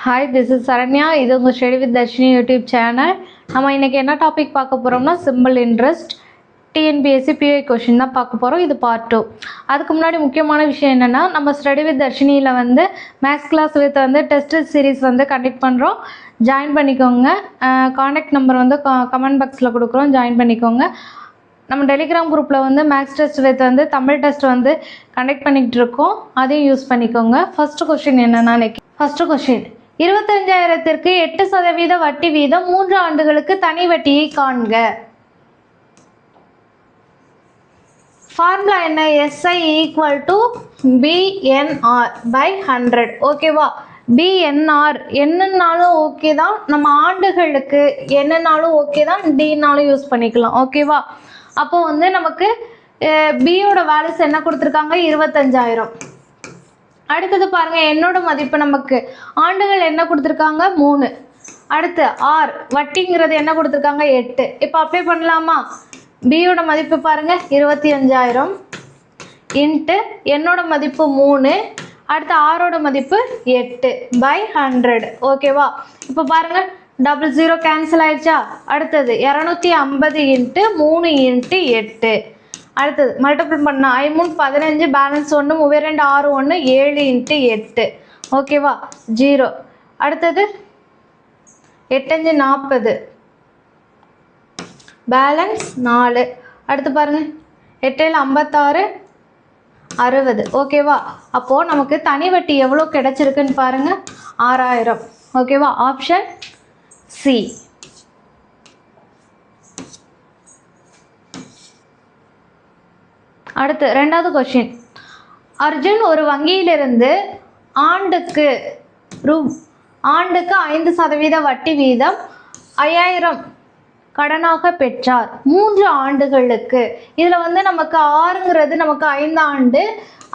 Hi, this is Saranya. இது உங்கள் study with Dharshini YouTube channel. நம்ம இன்றைக்கி என்ன டாபிக் பார்க்க போகிறோம்னா சிம்பிள் இன்ட்ரெஸ்ட் டிஎன்பிஎஸ்சி பிஐ கொஷின் தான் பார்க்க போகிறோம். இது பார்ட் 2. அதுக்கு முன்னாடி முக்கியமான விஷயம் என்னென்னா, நம்ம ஸ்டடி வித் தர்ஷினியில் maths class with test series conduct பண்ணுறோம். ஜாயின் பண்ணிக்கோங்க. காண்டாக்ட் நம்பர் கமெண்ட் பாக்ஸில் கொடுக்குறோம், ஜாயின் பண்ணிக்கோங்க. நம்ம டெலிகிராம் குரூப்பில் maths test with Tamil test conduct பண்ணிக்கிட்டு இருக்கோம், அதையும் யூஸ் பண்ணிக்கோங்க. ஃபஸ்ட்டு கொஷின் என்னென்னா, ஃபஸ்ட்டு கொஷின் 25,000க்கு 8% வட்டி வீதம் 3 ஆண்டுகளுக்கு தனி வட்டியை காண்க. ஃபார்முலா என்ன? SI = BNR by 100. ஓகேவா? BNR என்னன்னாலும் ஓகே தான், நம்ம ஆண்டுகளுக்கு என்னன்னாலும் ஓகே தான், டினாலும் யூஸ் பண்ணிக்கலாம். ஓகேவா? அப்போ நமக்கு பியோட வேல்யூஸ் என்ன கொடுத்துருக்காங்க? 25,000. அடுத்தது பாருங்க, என்னோட மதிப்பு நமக்கு ஆண்டுகள் என்ன கொடுத்துருக்காங்க? 3. அடுத்து ஆர் வட்டிங்கிறது என்ன கொடுத்துருக்காங்க? 8. இப்போ அப்ளை பண்ணலாமா? பியோட மதிப்பு பாருங்க 25,000 இன்ட்டு என்னோட மதிப்பு 3, அடுத்து ஆரோட மதிப்பு 8 by 100. ஓகேவா? இப்போ பாருங்க 00 கேன்சல் ஆயிடுச்சா? அடுத்தது 250 இன்ட்டு 3 இன்ட்டு 8. அடுத்தது மல்டிபிள் பண்ணால் 5 15, பேலன்ஸ் 1, 3 2 6 1, 7 இன்ட்டு 8. ஓகேவா? 0. அடுத்தது 8 5 40, பேலன்ஸ் 4. அடுத்து பாருங்கள் 8 7 56, 60. ஓகேவா? அப்போது நமக்கு தனி வட்டி எவ்வளோ கிடச்சிருக்குன்னு பாருங்கள், 6,000. ஓகேவா? Option C. அடுத்து ரெண்டாவது கொஸ்டின். அர்ஜுன் ஒரு வங்கியிலிருந்து ஆண்டுக்கு 5% வட்டி வீதம் 5,000 கடனாக பெற்றார் 3 ஆண்டுகளுக்கு. இதில் நமக்கு ஆறுங்கிறது நமக்கு 5 ஆண்டு,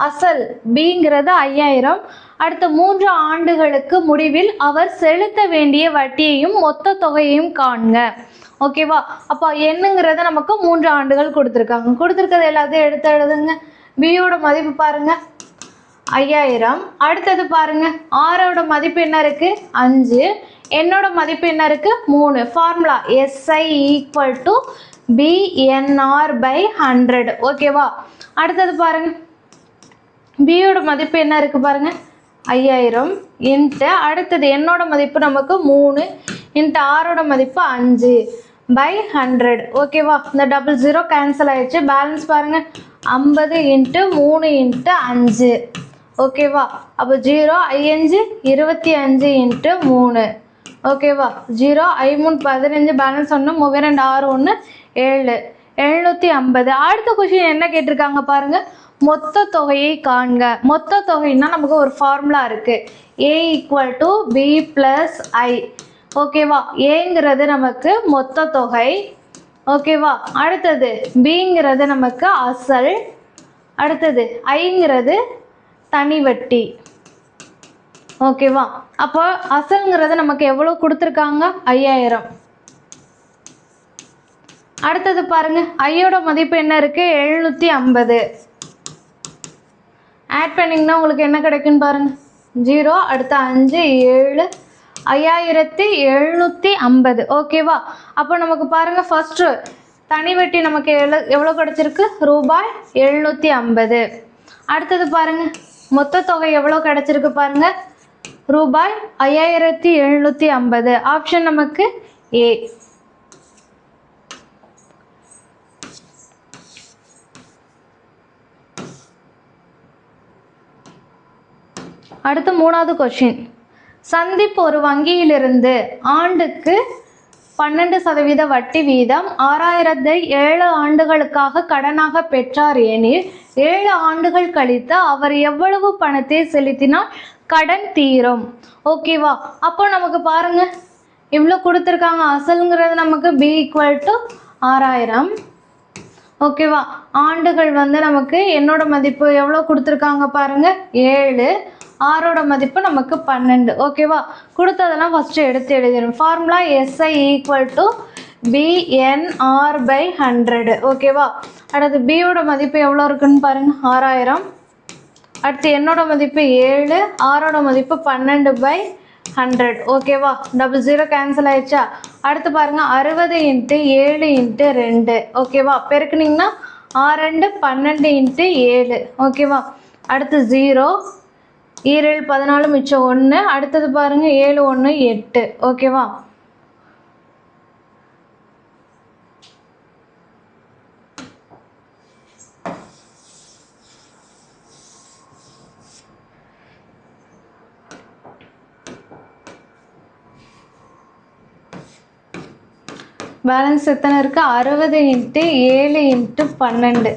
அசல் பிங்கிறது 5,000. அடுத்த 3 ஆண்டுகளுக்கு முடிவில் அவர் செலுத்த வேண்டிய வட்டியையும் மொத்த தொகையையும் காண்க. ஓகேவா? அப்போ என்னங்கிறத நமக்கு 3 ஆண்டுகள் கொடுத்துருக்காங்க. கொடுத்துருக்கிறது எல்லாத்தையும் எடுத்து எழுதுங்க. பியோட மதிப்பு பாருங்க 5,000. அடுத்தது பாருங்க, ஆரோட மதிப்பு என்ன இருக்கு? 5. என்னோட மதிப்பு என்ன இருக்கு? 3. Formula SI = BNR by 100. ஓகேவா? அடுத்தது பாருங்க, பியோட மதிப்பு என்ன இருக்கு பாருங்க 5,000 இன்ட்டு அடுத்தது என்னோட மதிப்பு நமக்கு 3 இன்ட்டு ஆரோட மதிப்பு 5 by 100. ஓகேவா? இந்த 00 கேன்சல் ஆயிடுச்சு. பேலன்ஸ் பாருங்க 50 இன்ட்டு 3 இன்ட்டு 5. ஓகேவா? அப்போ 0 5 25 இன்ட்டு 3. ஓகேவா? 0 5 15, பேலன்ஸ் 1, 3 2 6 1, 7 750. அடுத்த கொஸ்டின் என்ன கேட்டிருக்காங்க பாருங்க, மொத்த தொகையை காண்க. மொத்த தொகைன்னா நமக்கு ஒரு ஃபார்முலா இருக்கு, A = B + I. ஓகேவா? ஏங்கிறது நமக்கு மொத்த தொகை. ஓகேவா? அடுத்தது பிங்கிறது நமக்கு அசல், அடுத்தது ஐங்கிறது தனி வட்டி. ஓகேவா? அப்போ அசல்ங்கிறது நமக்கு எவ்வளோ கொடுத்துருக்காங்க? 5,000. அடுத்தது பாருங்க, ஐயோட மதிப்பு என்ன இருக்கு? 750. ஆட் பண்ணிங்கன்னா உங்களுக்கு என்ன கிடைக்குன்னு பாருங்க, 0. அடுத்து 5 7 5,750. ஓகேவா? அப்போ நமக்கு பாருங்கள், ஃபஸ்ட்டு தனி வட்டி நமக்கு எவ்வளோ கிடச்சிருக்கு? ரூபாய் 750. அடுத்தது பாருங்கள், மொத்த தொகை எவ்வளோ கிடச்சிருக்கு பாருங்கள், ரூபாய் 5,750. ஆப்ஷன் நமக்கு ஏ. அடுத்து மூணாவது கொஸ்டின். சந்தீப் ஒரு வங்கியிலிருந்து ஆண்டுக்கு 12% வட்டி வீதம் 6,000 7 ஆண்டுகளுக்காக கடனாக பெற்றார் எனில் 7 ஆண்டுகள் கழித்து அவர் எவ்வளவு பணத்தை செலுத்தினால் கடன் தீரும். ஓகேவா? அப்போ நமக்கு பாருங்க இவ்வளோ கொடுத்துருக்காங்க. அசலுங்கிறது நமக்கு B = 6,000. ஓகேவா? ஆண்டுகள் நமக்கு என்னோட மதிப்பு எவ்வளோ கொடுத்துருக்காங்க பாருங்க 7, ஆரோட மதிப்பு நமக்கு 12. ஓகேவா? கொடுத்ததெல்லாம் ஃபஸ்ட்டு எடுத்து எழுதிடும். Formula SI = BNR by 100. ஓகேவா? அடுத்து பியோட மதிப்பு எவ்வளோ இருக்குன்னு பாருங்கள் 6,000. அடுத்து என்னோட மதிப்பு 7, ஆரோட மதிப்பு 12 by 100. ஓகேவா, 00 கேன்சல் ஆயிடுச்சா? அடுத்து பாருங்க 60 × 7 × 2. ஓகேவா, பெருக்குனிங்கன்னா 6 2 12 × 7. ஓகேவா, அடுத்து 0 7 14 மிச்சம் 1. அடுத்தது பாருங்க 7 1 8. ஓகேவா, பேலன்ஸ் எத்தனை இருக்குது? 60 × 7 × 12.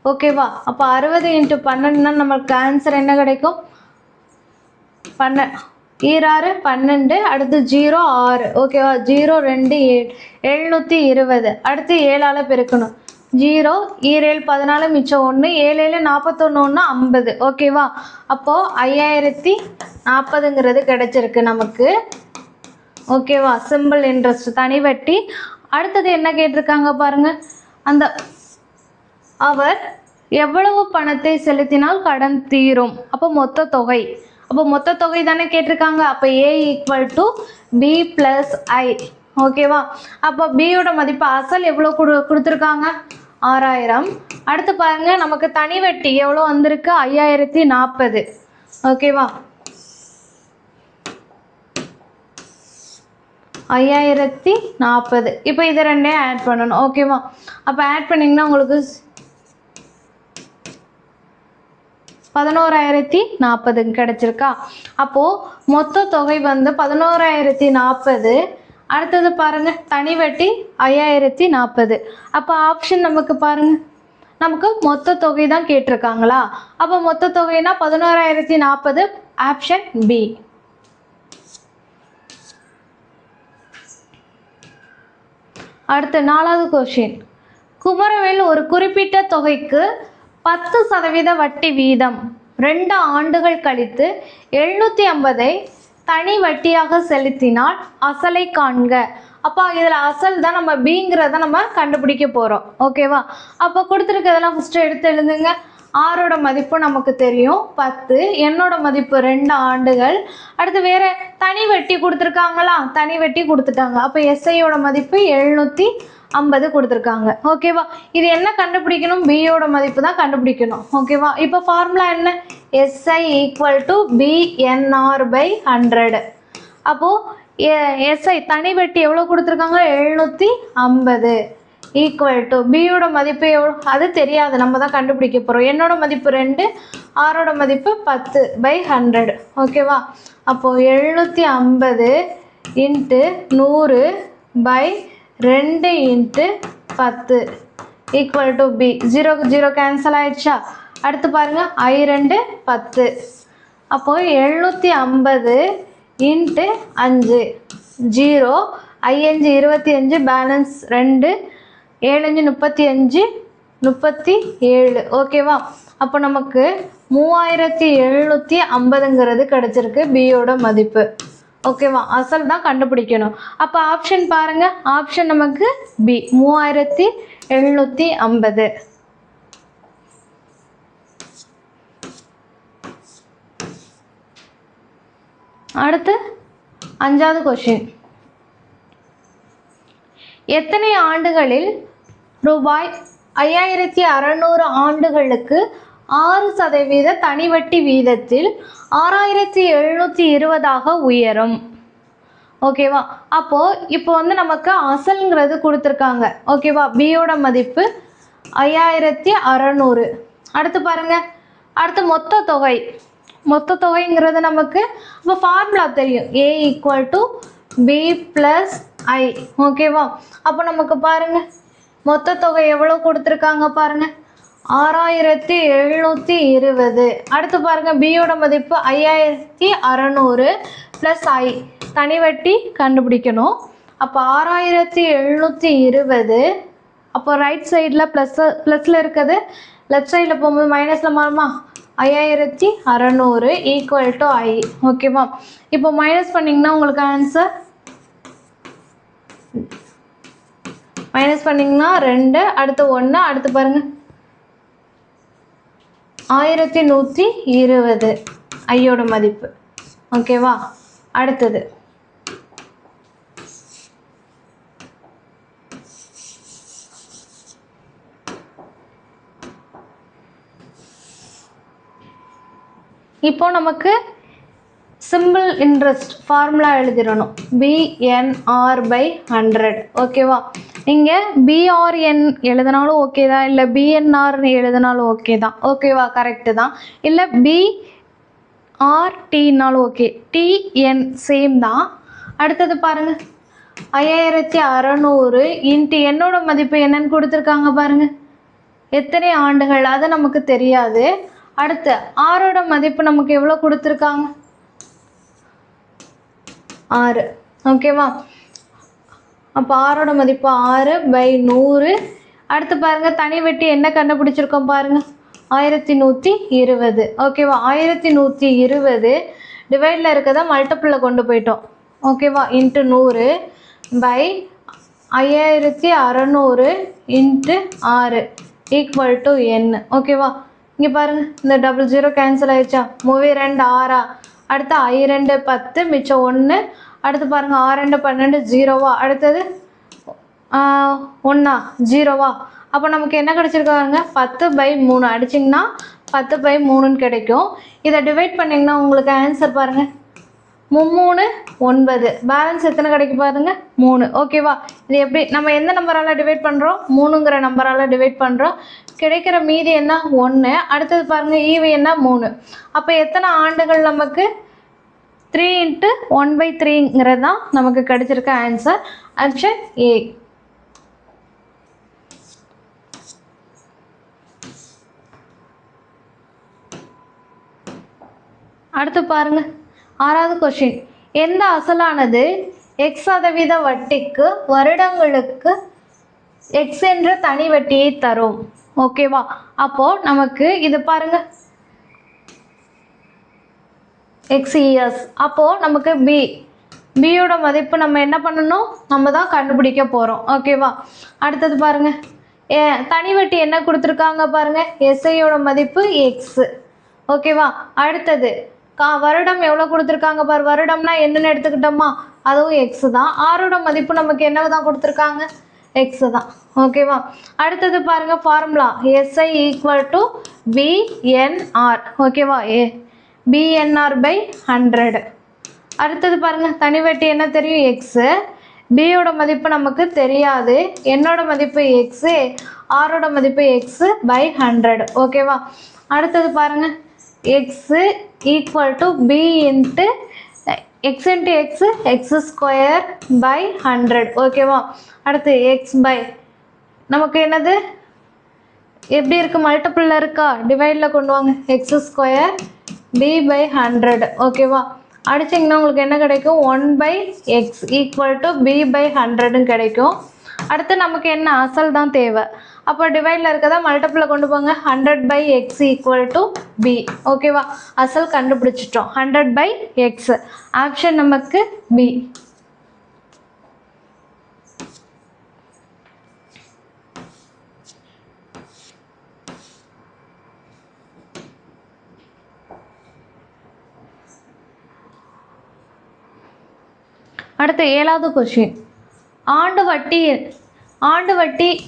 ஓகேவா, அப்போ 60 × 12னா நமக்கு ஆன்சர் என்ன கிடைக்கும்? 12. அடுத்து 0 6. ஓகேவா, 0 2 7 720. அடுத்து 7ஆல் பெருக்கணும். 0 7 14 மிச்சம் 1. 7 41 1 50. ஓகேவா, அப்போது 5040ங்கிறது கிடைச்சிருக்கு நமக்கு. ஓகேவா, சிம்பிள் இன்ட்ரெஸ்ட் தனி வட்டி. அடுத்தது என்ன கேட்டிருக்காங்க பாருங்க, அந்த அவர் எவ்வளவு பணத்தை செலுத்தினால் கடன் தீரும்? அப்போ மொத்த தொகை, அப்போ மொத்த தொகை தானே கேட்டிருக்காங்க. அப்போ A = B + I. ஓகேவா, அப்போ பியோட மதிப்பு அசல் எவ்வளோ கொடுத்துருக்காங்க? 6000. அடுத்து பாருங்க நமக்கு தனி வட்டி எவ்வளோ வந்திருக்கு? 5040. ஓகேவா, 5040. இப்போ இதை ரெண்டையும் ஆட் பண்ணணும். ஓகேவா, அப்போ ஆட் பண்ணிங்கன்னா உங்களுக்கு 11040 கிடச்சிருக்கா? அப்போது மொத்த தொகை வந்து 11040. அடுத்தது பாருங்கள் தனி வட்டி 5040. அப்போ ஆப்ஷன் நமக்கு பாருங்கள், நமக்கு மொத்த தொகை தான் கேட்டிருக்காங்களா? அப்போ மொத்த தொகைனா 11040, ஆப்ஷன் பி. அடுத்து 4வது கொஸ்டின். குமரவேல் ஒரு குறிப்பிட்ட தொகைக்கு 10% வட்டி வீதம் 2 ஆண்டுகள் கழித்து 750ஐ தனி வட்டியாக செலுத்தினால் அசலை காண்க. அப்போ இதில் அசல் தான் நம்ம பிங்கிறத நம்ம கண்டுபிடிக்க போகிறோம். ஓகேவா, அப்போ கொடுத்துருக்கிறதெல்லாம் ஃபஸ்ட்டு எடுத்து எழுதுங்க. ஆரோட மதிப்பு நமக்கு தெரியும் 10, என்னோட மதிப்பு 2 ஆண்டுகள். அடுத்து வேறு தனி வட்டி கொடுத்துருக்காங்களா? தனி வட்டி கொடுத்துட்டாங்க. அப்போ எஸ்ஐயோட மதிப்பு 750 கொடுத்துருக்காங்க. ஓகேவா, இது என்ன கண்டுபிடிக்கணும்? பியோட மதிப்பு தான் கண்டுபிடிக்கணும். ஓகேவா, இப்போ ஃபார்முலா என்ன? SI = BNR/100. அப்போது எஸ்ஐ தனி வட்டி எவ்வளோ கொடுத்துருக்காங்க? 750 = பியோட மதிப்பு எவ்வளோ? அது தெரியாது, நம்ம தான் கண்டுபிடிக்க போகிறோம். என்னோட மதிப்பு 2, ஆரோட மதிப்பு 10/100. ஓகேவா, அப்போது 750 × 100/2 × 10 = B. 0 0 கேன்சல் ஆயிடுச்சா? அடுத்து பாருங்கள் I2 10. அப்போது 750 × 5 0, I5 25, பேலன்ஸ் 2, 7 5 35 ஓகேவா, அப்போ நமக்கு 3750ங்கிறது கிடச்சிருக்கு பியோட மதிப்பு. ஓகேவா, அசல் தான் கண்டுபிடிக்கணும். அப்போ ஆப்ஷன் பாருங்கள், ஆப்ஷன் நமக்கு பி 3750. அடுத்து 5வது கொஸ்டின். எத்தனை ஆண்டுகளில் ரூபாய் 5600 ஆண்டுகளுக்கு 6% தனி வட்டி வீதத்தில் 6720 உயரும்? ஓகேவா, அப்போது இப்போ வந்து நமக்கு அசல்ங்கிறது கொடுத்துருக்காங்க. ஓகேவா, பியோட மதிப்பு 5600. அடுத்து பாருங்கள், அடுத்து மொத்த தொகை, மொத்த தொகைங்கிறது நமக்கு இப்போ ஃபார்முலா தெரியும். A = B + I. ஓகேவா, அப்போ நமக்கு பாருங்கள் மொத்த தொகை எவ்வளோ கொடுத்துருக்காங்க பாருங்கள், 6720. அடுத்து பாருங்கள் பியோட மதிப்பு 5600 + I, தனி வட்டி கண்டுபிடிக்கணும். அப்போ 6720. அப்போ ரைட் சைடில் ப்ளஸில் இருக்குது, லெஃப்ட் சைடில் போகும்போது மைனஸில் மாறுமா? 5600 = I. ஓகேவா, இப்போ மைனஸ் பண்ணிங்கன்னா உங்களுக்கு ஆன்சர் மைனஸ் பண்ணிங்கன்னா 2, அடுத்து 1, அடுத்து பாருங்கள் 1120 ஐயோட மதிப்பு. ஓகேவா, அடுத்தது இப்போ நமக்கு சிம்பிள் இன்ட்ரெஸ்ட் ஃபார்முலா எழுதிடணும் BNR/100 ஓகேவா. நீங்கள் BRN எழுதினாலும் ஓகே தான், இல்லை BNRன்னு எழுதினாலும் ஓகே தான், ஓகேவா, கரெக்டு தான். இல்லை BRTனாலும் ஓகே, TN சேம் தான். அடுத்தது பாருங்கள் 5600 இன்ட்டு என்னோட மதிப்பு என்னன்னு கொடுத்துருக்காங்க பாருங்கள், எத்தனை ஆண்டுகள் அது நமக்கு தெரியாது. அடுத்து ஆரோட மதிப்பு நமக்கு எவ்வளோ கொடுத்துருக்காங்க, 6 ஓகேவா. அப்போ ஆரோட மதிப்பு 6/100. அடுத்து பாருங்கள் தனி வெட்டி என்ன கண்டுபிடிச்சிருக்கோம் பாருங்கள், 1120 ஓகேவா. 1120 டிவைடில் இருக்கதை மல்டிப்பிளில் கொண்டு போயிட்டோம் ஓகேவா. Into 100/5600 into 6 equal to n ஓகேவா. இங்கே பாருங்கள் இந்த 00 கேன்சல் ஆயிடுச்சா, 32 6. அடுத்து I2 10 மிச்சம் 1. அடுத்து பாருங்கள் 6 12 0வா, அடுத்தது 1 0வா. அப்போ நமக்கு என்ன கிடச்சிருக்காங்க, 10/3 அடிச்சிங்கன்னா 10/3ன்னு கிடைக்கும். இதை டிவைட் பண்ணிங்கன்னா உங்களுக்கு ஆன்சர் பாருங்கள் 3 9, பேலன்ஸ் எத்தனை கிடைக்கும் பாருங்கள் 3 ஓகேவா. இது எப்படி நம்ம எந்த நம்பரால் டிவைட் பண்ணுறோம், 3ங்கிற நம்பரால் டிவைட் பண்ணுறோம். கிடைக்கிற மீதி என்ன 1. அடுத்தது பாருங்கள் ஈவு என்ன 3. அப்போ எத்தனை ஆண்டுகள் நமக்கு 3 × 1/3ங்கிறது தான் நமக்கு கிடைச்சிருக்க ஆன்சர், ஆப்ஷன் ஏ. அடுத்து பாருங்கள் 6வது கொஸ்டின், எந்த அசலானது x% வட்டிக்கு வருடங்களுக்கு x என்ற தனி வட்டியை தரும் ஓகேவா. அப்போது நமக்கு இது பாருங்கள் x இயர்ஸ். அப்போது நமக்கு பியோட மதிப்பு நம்ம என்ன பண்ணணும், நம்ம தான் கண்டுபிடிக்க போகிறோம் ஓகேவா. அடுத்தது பாருங்கள் தனி வட்டி என்ன கொடுத்துருக்காங்க பாருங்கள், எஸ்ஐயோட மதிப்பு x ஓகேவா. அடுத்தது வருடம் எவ்வளோ கொடுத்துருக்காங்க பாரு, வருடம்னா என்னென்னு எடுத்துக்கிட்டோமா, அதுவும் எக்ஸு தான். ஆரோட மதிப்பு நமக்கு என்ன தான் கொடுத்துருக்காங்க, எக்ஸு தான் ஓகேவா. அடுத்தது பாருங்கள் ஃபார்முலா SI = BNR ஓகேவா, BNR/100. அடுத்தது பாருங்கள் தனி வட்டி என்ன தெரியும், எக்ஸு. பியோட மதிப்பு நமக்கு தெரியாது, என்னோட மதிப்பு எக்ஸு, ஆரோட மதிப்பு x/100 ஓகேவா. அடுத்தது பாருங்கள் x = B × x × x/100 ஓகேவா. அடுத்து x/ நமக்கு என்னது எப்படி இருக்குது, மல்டிப்பிளில் இருக்கா, டிவைடில் கொண்டு வாங்க, x² B/100 ஓகேவா. அடிச்சிங்கன்னா உங்களுக்கு என்ன கிடைக்கும், 1/x = B/100ன்னு கிடைக்கும். அடுத்து நமக்கு என்ன அசல் தான் தேவை, அப்போ டிவைடில் இருக்கதா மல்டிப்பிளில் கொண்டு போங்க, 100/x = B ஓகேவா. அசல் கண்டுபிடிச்சிட்டோம், 100/x ஆப்ஷன் நமக்கு B. அடுத்து 7வது கொஸ்டின், ஆண்டு வட்டி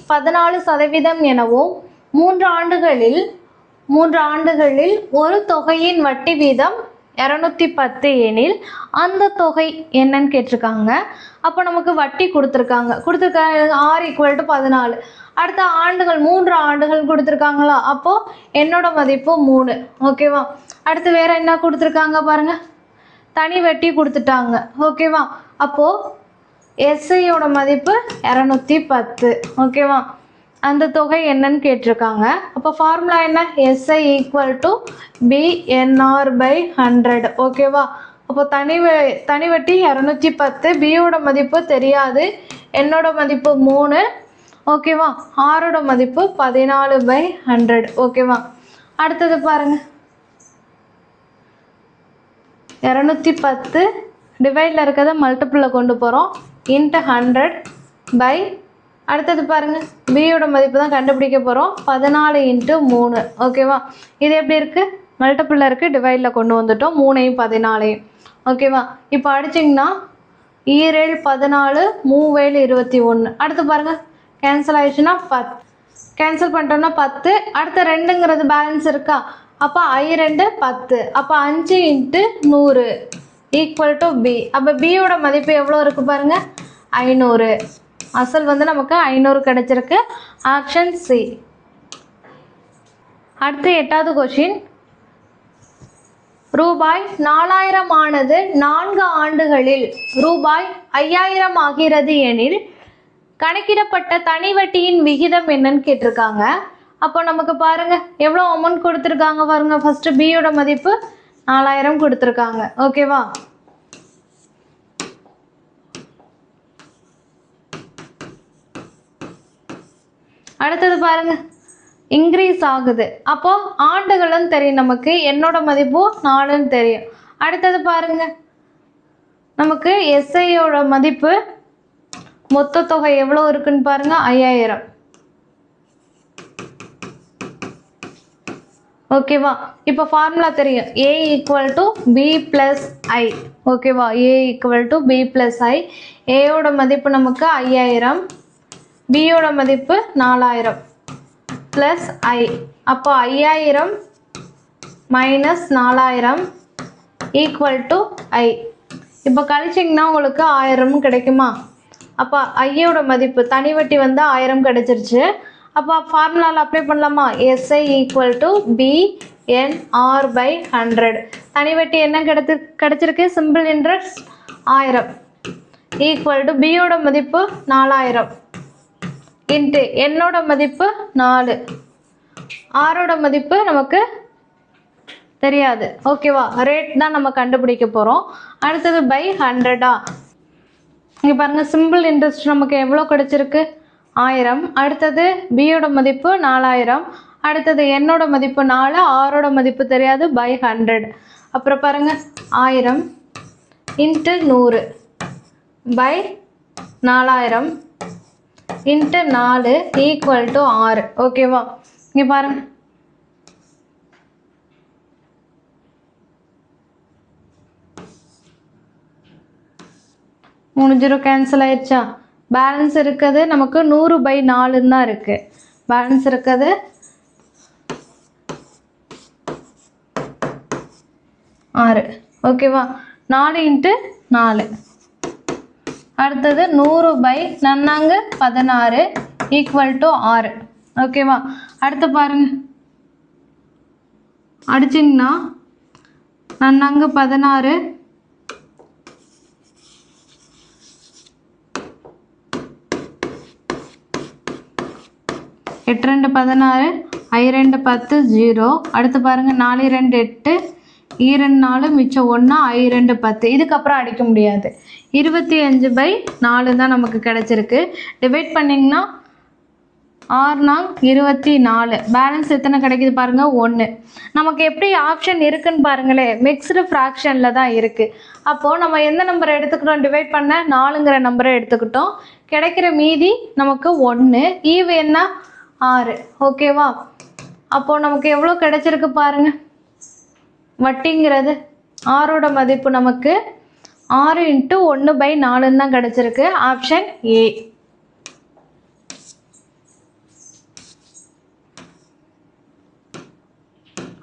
14% எனவும் 3 ஆண்டுகளில் ஒரு தொகையின் வட்டி வீதம் 210 எனில் அந்த தொகை என்னன்னு கேட்டிருக்காங்க. அப்போ நமக்கு வட்டி கொடுத்துருக்காங்க R = 14. அடுத்த ஆண்டுகள் 3 ஆண்டுகள் கொடுத்துருக்காங்களா, அப்போது என்னோட மதிப்பு 3 ஓகேவா. அடுத்து வேறு என்ன கொடுத்துருக்காங்க பாருங்கள், தனி வட்டி கொடுத்துட்டாங்க ஓகேவா. அப்போது எஸ்ஐயோட மதிப்பு 210 ஓகேவா. அந்த தொகை என்னன்னு கேட்டிருக்காங்க. அப்போ ஃபார்முலா என்ன, SI = BNR/100 ஓகேவா. அப்போ தனி வட்டி 210, பியோட மதிப்பு தெரியாது, என்னோட மதிப்பு 3 ஓகேவா. ஆரோட மதிப்பு 14/100 ஓகேவா. அடுத்தது பாருங்கள் 210 டிவைடில் இருக்கிறத மல்டிப்பிளில் கொண்டு போகிறோம், × 100 அடுத்தது பாருங்கள் பியோட மதிப்பு தான் கண்டுபிடிக்க போகிறோம், 14 × 3 ஓகேவா. இது எப்படி இருக்குது, மல்டிபிளில் இருக்குது, டிவைடில் கொண்டு வந்துட்டோம் 3ஐயும் 14ஐயும். ஓகேவா? இப்போ அடிச்சிங்கன்னா 2 14 3 21. அடுத்து பாருங்கள் கேன்சல் ஆயிடுச்சுன்னா 10. கேன்சல் பண்ணிட்டோம்னா 10. அடுத்த 2ங்கிறது பேலன்ஸ் இருக்கா? அப்போ I2 10. அப்போ 5 × 100 ஈக்குவல் டு பி. அப்போ பியோட மதிப்பு எவ்வளோ இருக்குது பாருங்கள், 500. அசல் வந்து நமக்கு 500 கிடச்சிருக்கு. Option C. அடுத்து 8வது கொஷின். ரூபாய் 4000 ஆனது 4 ஆண்டுகளில் ரூபாய் 5000 ஆகிறது எனில் கணக்கிடப்பட்ட தனி வட்டியின் விகிதம் என்னன்னு கேட்டிருக்காங்க. அப்போ நமக்கு பாருங்க எவ்வளோ அமௌண்ட் கொடுத்துருக்காங்க பாருங்க. ஃபர்ஸ்ட் பியோட மதிப்பு 4000 கொடுத்துருக்காங்க. ஓகேவா? அடுத்தது பாருங்க இன்க்ரீஸ் ஆகுது. அப்போ ஆண்டுகளும் தெரியும் நமக்கு, என்னோட மதிப்பும் 4ன்னு தெரியும். அடுத்தது பாருங்க நமக்கு எஸ்ஐயோட மதிப்பு மொத்த தொகை எவ்வளோ இருக்குன்னு பாருங்க, 5000. ஓகேவா? இப்போ ஃபார்முலா தெரியும், A = B + I. ஓகேவா? A = B + I. ஏயோட மதிப்பு நமக்கு 5000, பியோட மதிப்பு 4000 + I. அப்போ 5000 - 4000 = I. இப்போ கழிச்சிங்கன்னா உங்களுக்கு 1000 கிடைக்குமா? அப்போ ஐயோட மதிப்பு தனி வட்டி வந்து 1000 கிடைச்சிருச்சு. அப்போ ஃபார்முலாவில் அப்ளை பண்ணலாமா? SI = BNR/100. தனி வட்டி என்ன கிடைச்சிருக்கு? சிம்பிள் இன்ட்ரெஸ்ட் 1000 = பியோட மதிப்பு 4000 இன்ட்டு என்னோட மதிப்பு 4, ஆரோட மதிப்பு நமக்கு தெரியாது. ஓகேவா? ரேட் தான் நம்ம கண்டுபிடிக்க போகிறோம். அடுத்தது பை 100. இங்கே பாருங்கள் சிம்பிள் இன்ட்ரெஸ்ட் நமக்கு எவ்வளோ கிடைச்சிருக்கு? 1000. அடுத்தது பியோட மதிப்பு 4000. அடுத்தது என்னோட மதிப்பு 4, ஆரோட மதிப்பு தெரியாது, பை 100. அப்புறம் பாருங்கள் 1000 × 100 பை 4000 × 4 = 6. ஓகேவா? இங்கே பாருங்க மூணு 0 கேன்சல் ஆயிடுச்சா? பேலன்ஸ் இருக்குது நமக்கு 100/4 தான் இருக்கு. பேலன்ஸ் இருக்குது 6. ஓகேவா? 4 × 4. அடுத்தது 100/16 = 6. ஓகேவா? அடுத்து பாருங்க அடிச்சிங்கன்னா 16 8 2 16 I 2 10 0. அடுத்து பாருங்க 4 2 8 2 4 மிச்சம் 1 I 2 10. இதுக்கப்புறம் அடிக்க முடியாது. 25/4 தான் நமக்கு கிடைச்சிருக்கு. டிவைட் பண்ணிங்கன்னா 6 24. பேலன்ஸ் எத்தனை கிடைக்குது பாருங்க, 1. நமக்கு எப்படி ஆப்ஷன் இருக்குன்னு பாருங்களே, மிக்ஸ்டு ஃப்ராக்ஷனில் தான் இருக்குது. அப்போது நம்ம எந்த நம்பரை எடுத்துக்கிட்டோம்? டிவைட் பண்ண 4ங்கிற நம்பரை எடுத்துக்கிட்டோம். கிடைக்கிற மீதி நமக்கு 1. ஈவு என்ன? 6. ஓகேவா? அப்போது நமக்கு எவ்வளோ கிடைச்சிருக்கு பாருங்கள். வட்டிங்கிறது ஆரோட மதிப்பு நமக்கு 6 × 1/4 தான் கிடைச்சிருக்கு. Option A.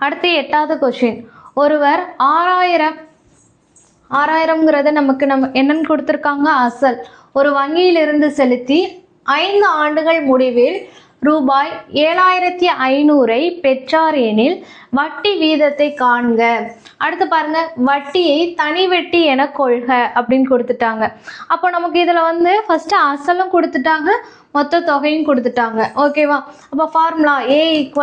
அடுத்து 8வது கொஸ்டின். ஒருவர் 6000ங்கிறத நமக்கு என்னன்னு கொடுத்துருக்காங்க? அசல். ஒரு வங்கியிலிருந்து செலுத்தி 5 ஆண்டுகள் முடிவில் ரூபாய் 7500 பெற்றார் எனில் வட்டி வீதத்தை காண்க. அடுத்து பாருங்க வட்டியை தனி வட்டி என கொள்க அப்படின்னு கொடுத்துட்டாங்க. அப்போ நமக்கு இதில் வந்து ஃபர்ஸ்ட் அசலும் கொடுத்துட்டாங்க, மொத்த தொகையும் கொடுத்துட்டாங்க. ஓகேவா? அப்போ ஃபார்முலா A =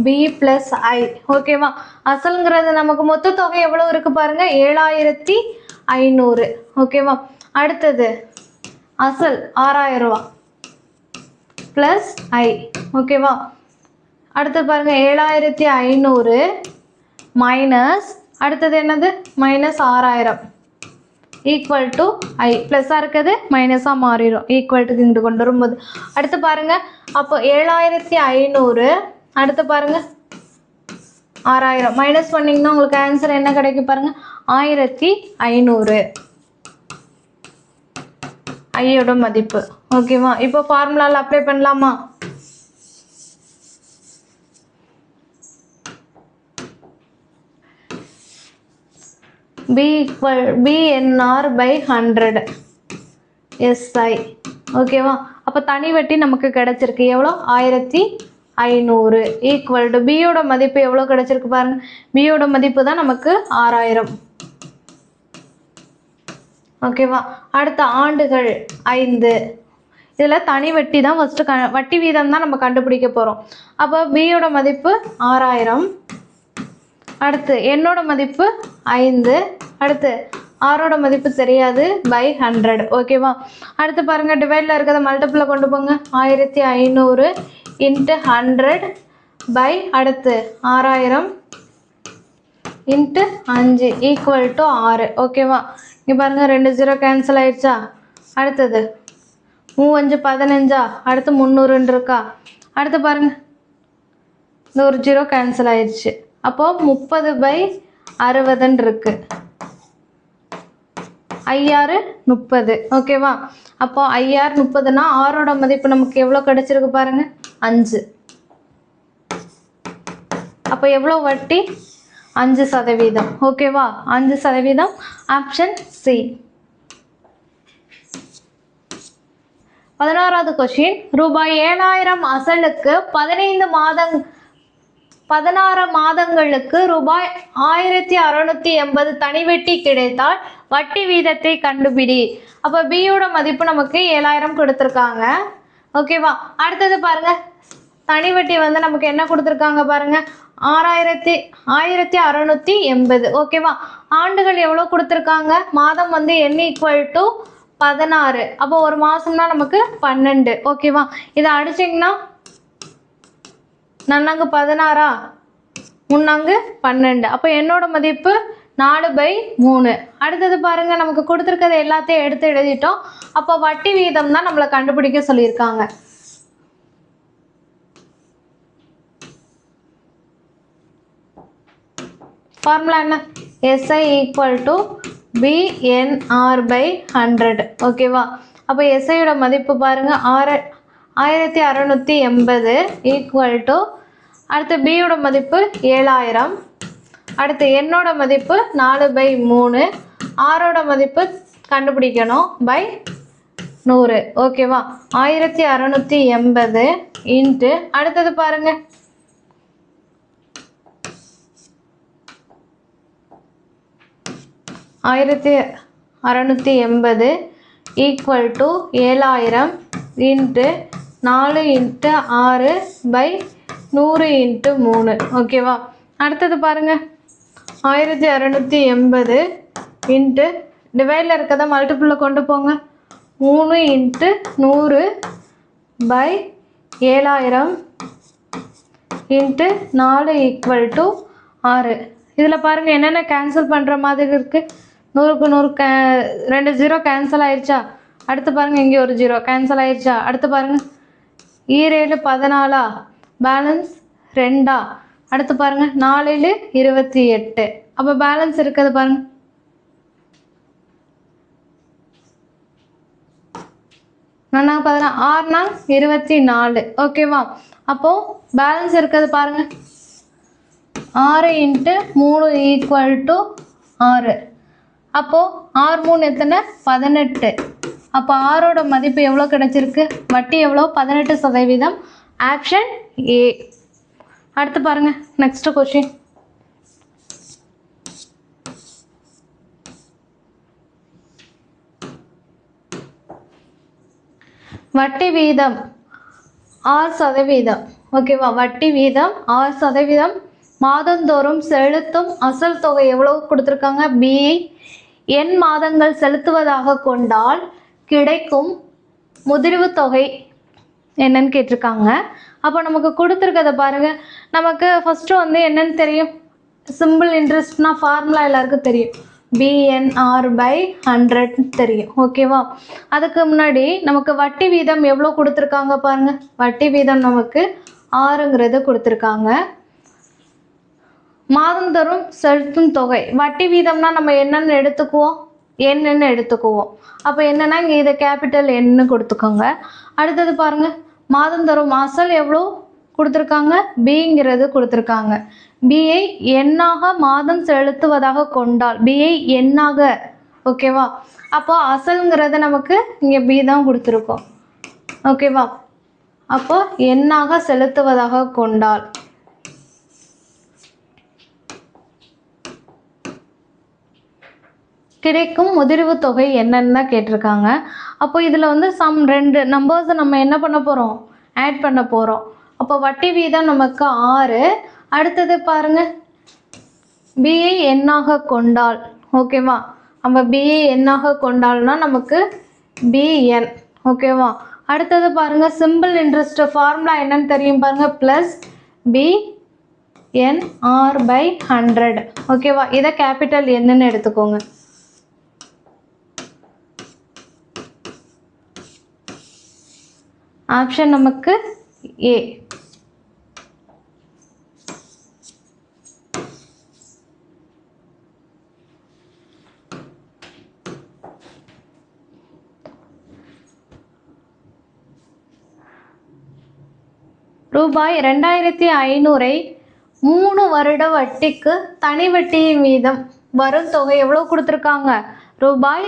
B + I. ஓகேவா? அசலுங்கிறது நமக்கு மொத்த தொகை எவ்வளோ இருக்குது பாருங்க, 7500. ஓகேவா? அடுத்தது அசல் 6000 ரூபா ப்ளஸ் I. ஓகேவா? அடுத்து பாருங்க 7500 மைனஸ் அடுத்தது என்னது -6000 = I. ப்ளஸ்ஸாக இருக்குது மைனஸாக மாறிடும், ஈக்குவல்ட்டுக்கு இங்கிட்டு கொண்டு வரும்போது. அடுத்து பாருங்க அப்போ 7500. அடுத்து பாருங்க 6000 மைனஸ் பண்ணிங்கன்னா உங்களுக்கு ஆன்சர் என்ன கிடைக்கும் பாருங்க 1500 ஐயோட மதிப்பு. ஓகேவா? இப்போ ஃபார்முலாவில் அப்ளை பண்ணலாமா? BNR/100 SI. ஓகேவா? அப்போ தனி வட்டி நமக்கு கிடைச்சிருக்கு எவ்வளோ 1500 ஈக்குவல் டு பியோட மதிப்பு எவ்வளோ கிடைச்சிருக்கு பாருங்க. பியோட மதிப்பு தான் நமக்கு 6000. ஓகேவா? அடுத்த ஆண்டுகள் 5. இதில் தனி வட்டி தான் ஃபஸ்ட்டு வட்டி வீதம் தான் நம்ம கண்டுபிடிக்க போகிறோம். அப்போ பியோட மதிப்பு 6000. அடுத்து என்னோட மதிப்பு 5. அடுத்து ஆரோட மதிப்பு தெரியாது பை 100. ஓகேவா? அடுத்து பாருங்க டிவைடில் இருக்கிறத மல்டிப்பிளில் கொண்டு போங்க. 1500 இன்ட்டு 100 பை அடுத்து 6000 இன்ட்டு 5 ஈக்குவல் டு 6. ஓகேவா? இங்கே பாருங்க 2 0 கேன்சல் ஆயிடுச்சா? அடுத்தது 3 5 15. அடுத்து 300 இருக்கா? அடுத்து பாருங்க இந்த ஒரு 0 கேன்சல் ஆயிடுச்சு. அப்போது 30/60 இருக்கு. 30. ஓகேவா? அப்போ 30னா ஆரோட மதிப்பு நமக்கு எவ்வளோ கிடைச்சிருக்கு பாருங்க 5. அப்போ எவ்வளோ வட்டி 5%. ஓகேவா? 5%. Option C. 16வது கொஸ்டின். ரூபாய் 7000 அசலுக்கு 16 மாதங்களுக்கு ரூபாய் 1680 தனி வட்டி கிடைத்தால் வட்டி வீதத்தை கண்டுபிடி. அப்போ பியோட மதிப்பு நமக்கு 7000 கொடுத்துருக்காங்க. ஓகேவா? அடுத்தது பாருங்க தனி வட்டி வந்து நமக்கு என்ன கொடுத்துருக்காங்க பாருங்க 1680. ஓகேவா? ஆண்டுகள் எவ்வளோ கொடுத்துருக்காங்க? மாதம் வந்து n ஈக்குவல் டு 16. அப்போ ஒரு மாதம்னா நமக்கு 12. ஓகேவா? இதை அடிச்சிங்கன்னா நன்னாங்கு 16 முன்னாங்கு 12. அப்போ என்னோட மதிப்பு 4/3. அடுத்தது பாருங்க நமக்கு கொடுத்துருக்கிறது எல்லாத்தையும் எடுத்து எழுதிட்டோம். அப்போ வட்டி வீதம் தான் நம்மளை கண்டுபிடிக்க சொல்லியிருக்காங்க. ஃபார்முலா என்ன? SI equal to BNR/100. ஓகேவா? அப்போ SIயோட மதிப்பு பாருங்க 1680 ஈக்குவல் டு அடுத்து பியோட மதிப்பு 7000. அடுத்து என்னோட மதிப்பு 4/3. ஆரோட மதிப்பு கண்டுபிடிக்கணும் பை 100. ஓகேவா? 1680 இன்ட்டு அடுத்தது பாருங்க 1680 equal to 7000 into 4 into 6 by 100 into 3. ஓகேவா? அடுத்தது பாருங்க 1680 இன்ட்டு டிவைடில் இருக்கிறத மல்டிப்பிளில் கொண்டு போங்க. 3 into 100 by 7000 into 4 equal to 6. இதில் பாருங்கள் என்னென்ன கேன்சல் பண்ணுற மாதிரி இருக்குது. 100க்கு 100 2 0 கேன்சல் ஆயிடுச்சா? அடுத்து பாருங்கள் இங்கே ஒரு 0 கேன்சல் ஆயிடுச்சா? அடுத்து பாருங்கள் 7 14 பேலன்ஸ் 2. அடுத்து பாருங்கள் 4 28. அப்போ பேலன்ஸ் இருக்குது பாருங்கள் 16 6 24. ஓகேவா? அப்போது பேலன்ஸ் இருக்கிறது பாருங்கள் 6 இன்ட்டு 3 ஈக்குவல் டு 6. அப்போது 6 3 எத்தனை 18. அப்போ ஆரோட மதிப்பு எவ்வளோ கிடச்சிருக்கு? வட்டி எவ்வளோ 18%. Option A. அடுத்து பாருங்கள் நெக்ஸ்ட் கொஸ்டின். வட்டி வீதம் 6%. ஓகேவா? வட்டி வீதம் 6%. மாதந்தோறும் செலுத்தும் அசல் தொகை எவ்வளவு கொடுத்துருக்காங்க? n மாதங்கள் செலுத்துவதாக கொண்டால் கிடைக்கும் முதிர்வு தொகை என்னன்னு கேட்டிருக்காங்க. அப்போ நமக்கு கொடுத்துருக்கதை பாருங்கள். நமக்கு ஃபஸ்ட்டு வந்து என்னன்னு தெரியும்? சிம்பிள் இன்ட்ரெஸ்ட்னா ஃபார்முலா எல்லாருக்கும் தெரியும். BNR/100 தெரியும். ஓகேவா? அதுக்கு முன்னாடி நமக்கு வட்டி வீதம் எவ்வளோ கொடுத்துருக்காங்க பாருங்கள். வட்டி வீதம் நமக்கு 6ங்கிறது கொடுத்துருக்காங்க. மாதந்தோறும் செலுத்தும் தொகை. வட்டி வீதம்னா நம்ம என்னன்னு எடுத்துக்குவோம், என்னன்னு எடுத்துக்குவோம். அப்போ என்னன்னா இங்கே இதை கேபிட்டல் என்னு கொடுத்துக்கோங்க. அடுத்தது பாருங்க, மாதந்தோறும் அசல் எவ்வளோ கொடுத்துருக்காங்க, பிங்கிறது கொடுத்துருக்காங்க. பிஐ எண்ணாக மாதம் செலுத்துவதாக கொண்டால், பிஐ எண்ணாக, ஓகேவா? அப்போ அசல்ங்கிறது நமக்கு இங்கே பி தான் கொடுத்துருக்கோம், ஓகேவா? அப்போ எண்ணாக செலுத்துவதாக கொண்டால் கிடைக்கும் முதிர்வு தொகை என்னன்னு கேட்டிருக்காங்க. அப்போ இதில் வந்து ரெண்டு நம்பர்ஸை நம்ம என்ன பண்ண போகிறோம், ஆட் பண்ண போகிறோம். அப்போ வட்டி வீதம் நமக்கு 6. அடுத்தது பாருங்க, பிஐ எண்ணாக கொண்டால், ஓகேவா? நம்ம பிஐ எண்ணாக கொண்டால்னா நமக்கு பிஎன், ஓகேவா? அடுத்தது பாருங்க, சிம்பிள் இன்ட்ரெஸ்ட் ஃபார்முலா என்னன்னு தெரியும் பாருங்க, ப்ளஸ் BNR/100, ஓகேவா? இதை கேபிட்டல் என்னன்னு எடுத்துக்கோங்க. ஆப்ஷன் நமக்கு ஏ. ரூபாய் 2500 3 வருட வட்டிக்கு தனி வட்டியின் வீதம் வரும் தொகை எவ்வளோ கொடுத்துருக்காங்க, ரூபாய்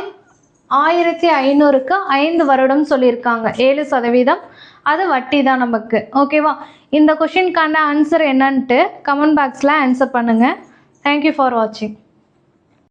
1500க்கு 5 வருடம் சொல்லியிருக்காங்க. 7%, அது வட்டி தான் நமக்கு, ஓகேவா? இந்த கொஷினுக்கான ஆன்சர் என்னன்ட்டு கமெண்ட் பாக்ஸில் ஆன்சர் பண்ணுங்கள். தேங்க்யூ ஃபார் வாட்சிங்.